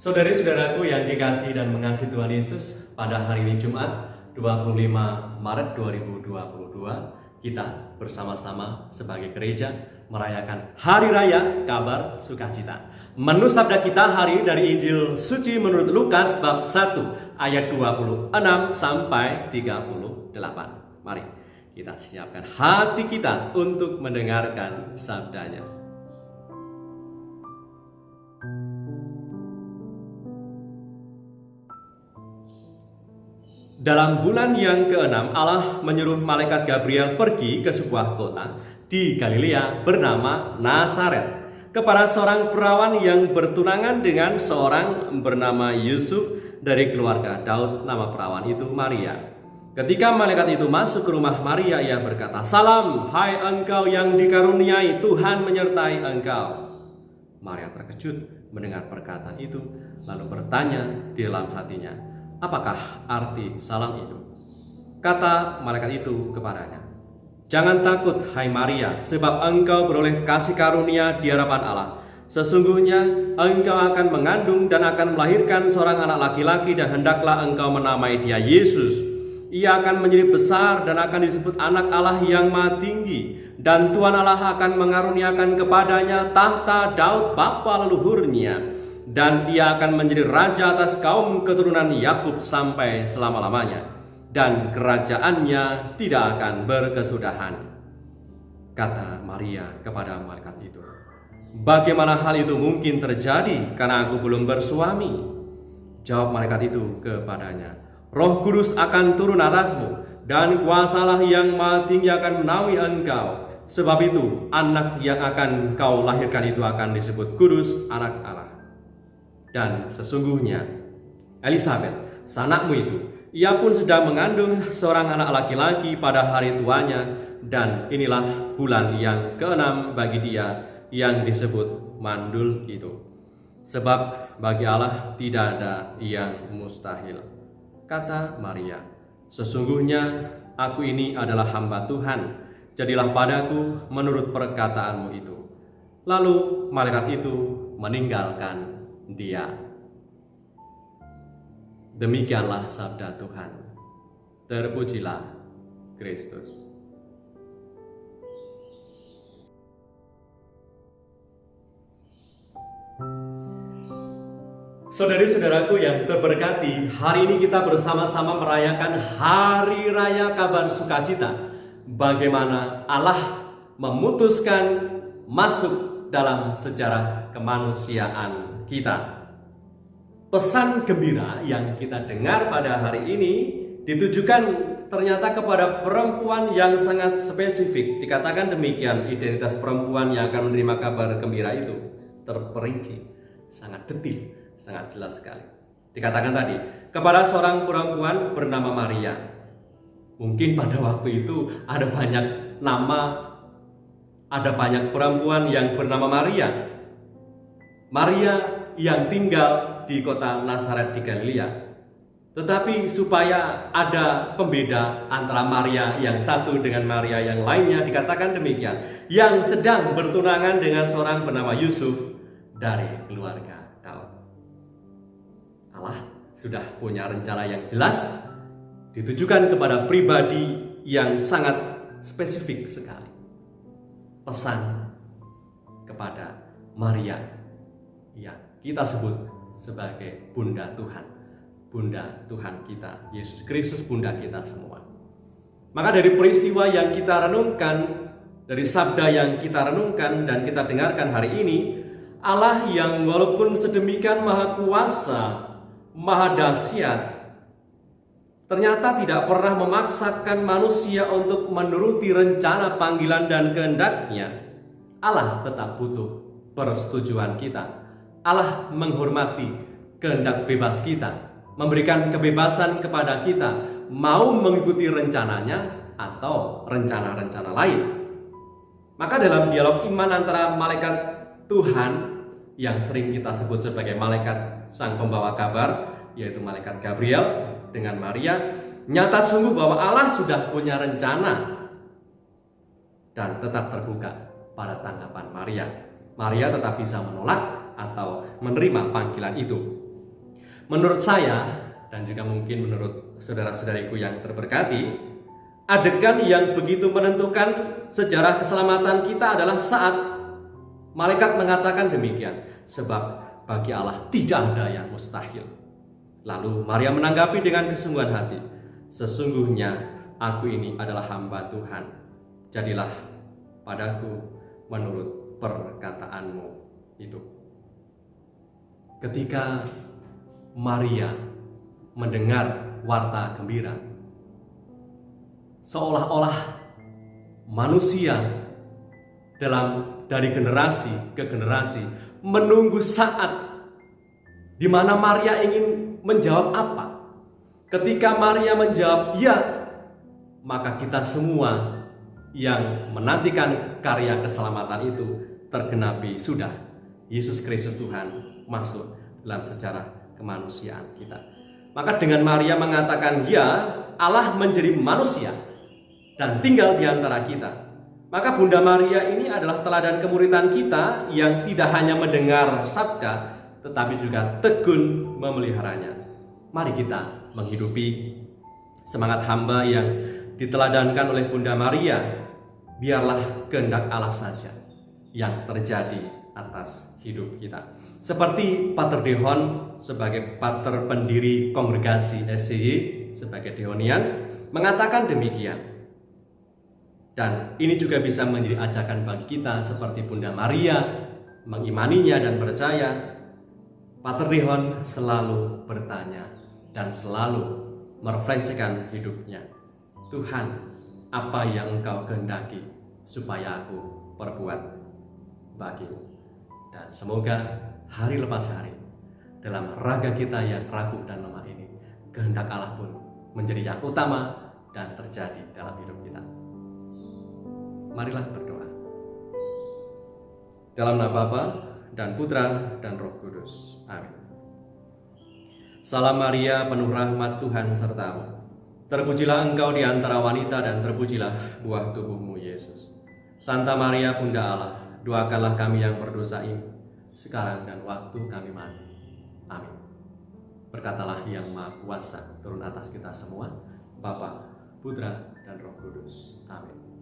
Saudari-saudaraku yang dikasihi dan mengasihi Tuhan Yesus, pada hari ini Jumat 25 Maret 2022, kita bersama-sama sebagai gereja merayakan Hari Raya Kabar Sukacita. Menu sabda kita hari dari Injil Suci menurut Lukas bab 1 ayat 26 sampai 38. Mari kita siapkan hati kita untuk mendengarkan sabdanya. Dalam bulan yang ke-6, Allah menyuruh malaikat Gabriel pergi ke sebuah kota di Galilea bernama Nazaret kepada seorang perawan yang bertunangan dengan seorang bernama Yusuf dari keluarga Daud. Nama perawan itu Maria. Ketika malaikat itu masuk ke rumah Maria, ia berkata, "Salam, hai engkau yang dikaruniai, Tuhan menyertai engkau." Maria terkejut mendengar perkataan itu, lalu bertanya di dalam hatinya, "Apakah arti salam itu?" Kata malaikat itu kepadanya, "Jangan takut, hai Maria, sebab engkau beroleh kasih karunia di hadapan Allah. Sesungguhnya engkau akan mengandung dan akan melahirkan seorang anak laki-laki, dan hendaklah engkau menamai dia Yesus. Ia akan menjadi besar dan akan disebut anak Allah yang Maha Tinggi, dan Tuhan Allah akan mengaruniakan kepadanya tahta Daud bapa leluhurnya, dan ia akan menjadi raja atas kaum keturunan Yakub sampai selama-lamanya, dan kerajaannya tidak akan berkesudahan." Kata Maria kepada malaikat itu, "Bagaimana hal itu mungkin terjadi karena aku belum bersuami?" Jawab malaikat itu kepadanya, "Roh Kudus akan turun atasmu, dan kuasa Allah yang Maha Tinggi akan menaungi engkau. Sebab itu anak yang akan kau lahirkan itu akan disebut kudus, anak Allah. Dan sesungguhnya Elisabet, sanakmu itu, ia pun sedang mengandung seorang anak laki-laki pada hari tuanya, dan inilah bulan yang ke-6 bagi dia yang disebut mandul itu. Sebab bagi Allah tidak ada yang mustahil." Kata Maria, "Sesungguhnya aku ini adalah hamba Tuhan, jadilah padaku menurut perkataanmu itu." Lalu malaikat itu meninggalkan dia. Demikianlah sabda Tuhan. Terpujilah Kristus. Saudari-saudaraku yang terberkati, hari ini kita bersama-sama merayakan Hari Raya Kabar Sukacita. Bagaimana Allah memutuskan masuk dalam sejarah kemanusiaan kita. Pesan gembira yang kita dengar pada hari ini ditujukan ternyata kepada perempuan yang sangat spesifik. Dikatakan demikian, identitas perempuan yang akan menerima kabar gembira itu terperinci, sangat detil, sangat jelas sekali. Dikatakan tadi, kepada seorang perempuan bernama Maria. Mungkin pada waktu itu ada banyak nama, ada banyak perempuan yang bernama Maria. Maria yang tinggal di kota Nazaret di Galilea. Tetapi supaya ada pembeda antara Maria yang satu dengan Maria yang lainnya, dikatakan demikian, yang sedang bertunangan dengan seorang bernama Yusuf dari keluarga Daud. Allah sudah punya rencana yang jelas, ditujukan kepada pribadi yang sangat spesifik sekali. Pesan kepada Maria yang kita sebut sebagai Bunda Tuhan. Bunda Tuhan kita, Yesus Kristus, Bunda kita semua. Maka dari peristiwa yang kita renungkan, dari sabda yang kita renungkan dan kita dengarkan hari ini, Allah yang walaupun sedemikian maha kuasa, maha dahsyat, ternyata tidak pernah memaksakan manusia untuk menuruti rencana panggilan dan kehendaknya. Allah tetap butuh persetujuan kita. Allah menghormati kehendak bebas kita, memberikan kebebasan kepada kita mau mengikuti rencananya atau rencana-rencana lain. Maka dalam dialog iman antara malaikat Tuhan yang sering kita sebut sebagai malaikat sang pembawa kabar, yaitu malaikat Gabriel dengan Maria, nyata sungguh bahwa Allah sudah punya rencana dan tetap terbuka pada tanggapan Maria. Maria tetap bisa menolak atau menerima panggilan itu. Menurut saya, dan juga mungkin menurut saudara-saudariku yang terberkati, adegan yang begitu menentukan sejarah keselamatan kita adalah saat malaikat mengatakan demikian, sebab bagi Allah tidak ada yang mustahil. Lalu Maria menanggapi dengan kesungguhan hati, sesungguhnya aku ini adalah hamba Tuhan, jadilah padaku menurut perkataanmu itu. Ketika Maria mendengar warta gembira, seolah-olah manusia dari generasi ke generasi menunggu saat di mana Maria ingin menjawab apa. Ketika Maria menjawab ya, maka kita semua yang menantikan karya keselamatan itu tergenapi sudah. Yesus Kristus Tuhan masuk dalam sejarah kemanusiaan kita. Maka dengan Maria mengatakan ya, Allah menjadi manusia dan tinggal di antara kita. Maka Bunda Maria ini adalah teladan kemuridan kita yang tidak hanya mendengar sabda, tetapi juga tekun memeliharanya. Mari kita menghidupi semangat hamba yang diteladankan oleh Bunda Maria. Biarlah kehendak Allah saja yang terjadi atas hidup kita. Seperti Pater Dehon sebagai pater pendiri kongregasi SCY sebagai Dehonian mengatakan demikian. Dan ini juga bisa menjadi ajakan bagi kita seperti Bunda Maria mengimaninya dan percaya. Pater Dehon selalu bertanya dan selalu merefleksikan hidupnya. Tuhan, apa yang Engkau kehendaki supaya aku perbuat bagimu. Dan semoga hari lepas hari dalam raga kita yang rapuh dan lemah ini, kehendak Allah pun menjadi yang utama dan terjadi dalam hidup kita. Marilah berdoa. Dalam nama Bapa dan Putra dan Roh Kudus. Amin. Salam Maria, penuh rahmat Tuhan sertamu. Terpujilah engkau di antara wanita dan terpujilah buah tubuhmu Yesus. Santa Maria Bunda Allah, doakanlah kami yang berdosa ini, sekarang dan waktu kami mati. Amin. Berkatalah yang Maha Kuasa turun atas kita semua, Bapa, Putra, dan Roh Kudus. Amin.